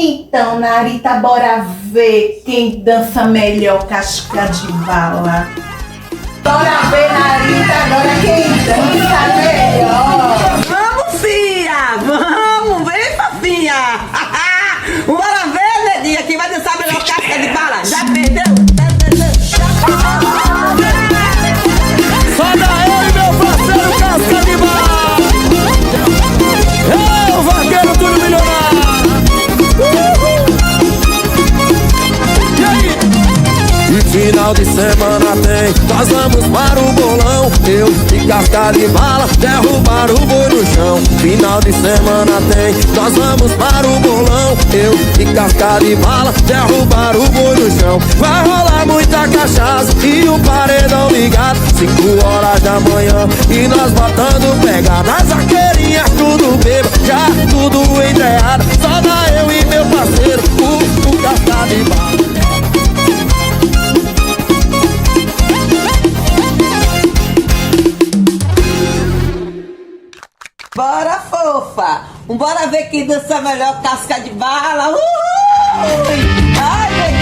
Então, Narita, bora ver quem dança melhor casca de bala. Bora ver, Narita, agora quem dança melhor. Vamos, filha! Vamos, vem, fofinha! Bora ver, Nedinha, quem vai dançar melhor casca de bala. Já perdeu? Só daí, meu parceiro, casca de bala! É o vaqueiro tudo milionário! E aí? E final de semana tem, nós vamos para o bolão. Eu e casca de bala, derrubar o boi no chão. Final de semana tem, nós vamos para o bolão. Eu e casca de bala, derrubar o boi no chão. Vai rolar muita cachaça e um paredão ligado, 5 horas da manhã e nós botando pegar nas vaqueirinhas, tudo bêbado, já tudo entreado. Só dá eu e meu parceiro, o casca de bala. Bora, fofa! Bora ver quem dança melhor casca de bala! Uhul! Ai,